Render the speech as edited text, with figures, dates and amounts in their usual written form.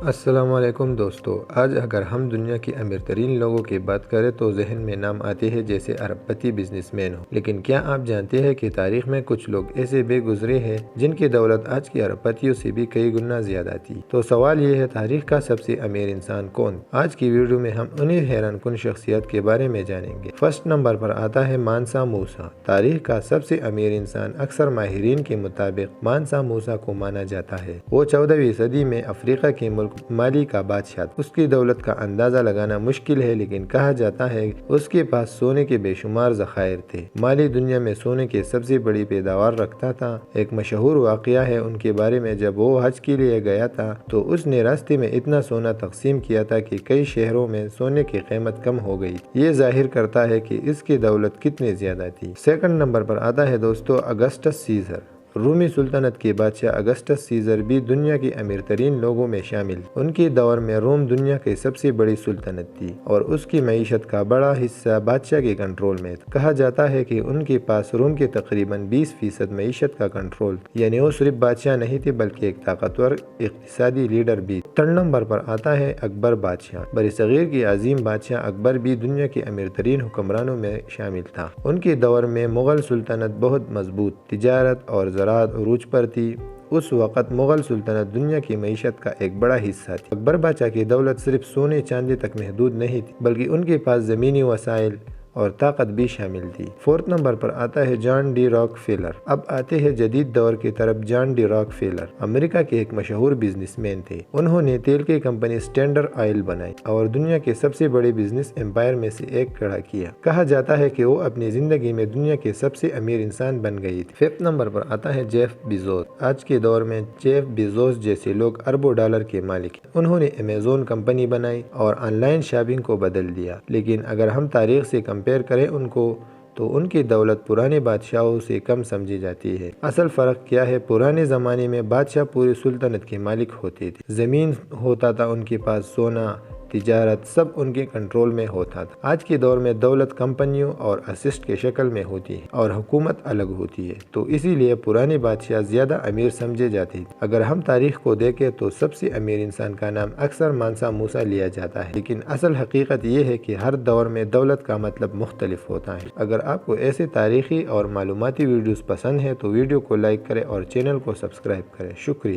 السلام علیکم دوستو، آج اگر ہم دنیا کے امیر ترین لوگوں کی بات کریں تو ذہن میں نام آتے ہیں جیسے ارب پتی بزنس مین ہو۔ لیکن کیا آپ جانتے ہیں کہ تاریخ میں کچھ لوگ ایسے بھی گزرے ہیں جن کی دولت آج کے ارب پتیوں سے بھی کئی گنا زیادہ تھی؟ تو سوال یہ ہے، تاریخ کا سب سے امیر انسان کون؟ آج کی ویڈیو میں ہم انہیں حیران کن شخصیت کے بارے میں جانیں گے۔ فرسٹ نمبر پر آتا ہے مانسا موسیٰ۔ تاریخ کا سب سے امیر انسان اکثر ماہرین کے مطابق مانسا موسیٰ کو مانا جاتا ہے۔ وہ 14ویں صدی میں افریقہ کے ملک مالی کا بادشاہ تھا۔ اس کی دولت کا اندازہ لگانا مشکل ہے، لیکن کہا جاتا ہے اس کے پاس سونے کے بے شمار ذخائر تھے۔ مالی دنیا میں سونے کی سب سے بڑی پیداوار رکھتا تھا۔ ایک مشہور واقعہ ہے ان کے بارے میں، جب وہ حج کے لیے گیا تھا تو اس نے راستے میں اتنا سونا تقسیم کیا تھا کہ کئی شہروں میں سونے کی قیمت کم ہو گئی۔ یہ ظاہر کرتا ہے کہ اس کی دولت کتنی زیادہ تھی۔ سیکنڈ نمبر پر آتا ہے دوستو اگسٹس سیزر۔ رومی سلطنت کے بادشاہ اگسٹس سیزر بھی دنیا کے امیر ترین لوگوں میں شامل۔ ان کے دور میں روم دنیا کی سب سے بڑی سلطنت تھی اور اس کی معیشت کا بڑا حصہ بادشاہ کے کنٹرول میں تھا۔ کہا جاتا ہے کہ ان کے پاس روم کے تقریباً 20% معیشت کا کنٹرول تھا، یعنی وہ صرف بادشاہ نہیں تھے بلکہ ایک طاقتور اقتصادی لیڈر بھی۔ تھرڈ نمبر پر آتا ہے اکبر بادشاہ۔ برصغیر کے عظیم بادشاہ اکبر بھی دنیا کے امیر ترین حکمرانوں میں شامل تھا۔ ان کے دور میں مغل سلطنت بہت مضبوط تجارت اور زراعت عروج پر تھی۔ اس وقت مغل سلطنت دنیا کی معیشت کا ایک بڑا حصہ تھی۔ اکبر بادشاہ کی دولت صرف سونے چاندی تک محدود نہیں تھی، بلکہ ان کے پاس زمینی وسائل اور طاقت بھی شامل تھی۔ فورتھ نمبر پر آتا ہے جان ڈی راک فیلر۔ اب آتے ہیں جدید دور کی طرف۔ جان ڈی راک فیلر امریکہ کے ایک مشہور بزنس مین تھے۔ انہوں نے تیل کی کمپنی اسٹینڈرڈ آئل بنائی اور دنیا کے سب سے بڑے بزنس امپائر میں سے ایک کھڑا کیا۔ کہا جاتا ہے کہ وہ اپنی زندگی میں دنیا کے سب سے امیر انسان بن گئی تھی۔ ففتھ نمبر پر آتا ہے جیف بیزوس۔ آج کے دور میں جیف بیزوس جیسے لوگ اربوں ڈالر کے مالک ہیں۔ انہوں نے امیزون کمپنی بنائی اور آن لائن شاپنگ کو بدل دیا۔ لیکن اگر ہم تاریخ سے کمپیئر کریں ان کو، تو ان کی دولت پرانے بادشاہوں سے کم سمجھی جاتی ہے۔ اصل فرق کیا ہے؟ پرانے زمانے میں بادشاہ پوری سلطنت کے مالک ہوتے تھے۔ زمین ہوتا تھا ان کے پاس، سونا، تجارت سب ان کے کنٹرول میں ہوتا تھا۔ آج کے دور میں دولت کمپنیوں اور اسسٹ کی شکل میں ہوتی ہے اور حکومت الگ ہوتی ہے، تو اسی لیے پرانے بادشاہ زیادہ امیر سمجھے جاتے تھے۔ اگر ہم تاریخ کو دیکھیں تو سب سے امیر انسان کا نام اکثر مانسا موسیٰ لیا جاتا ہے، لیکن اصل حقیقت یہ ہے کہ ہر دور میں دولت کا مطلب مختلف ہوتا ہے۔ اگر آپ کو ایسے تاریخی اور معلوماتی ویڈیوز پسند ہیں تو ویڈیو کو لائک کریں اور چینل کو سبسکرائب کریں۔ شکریہ۔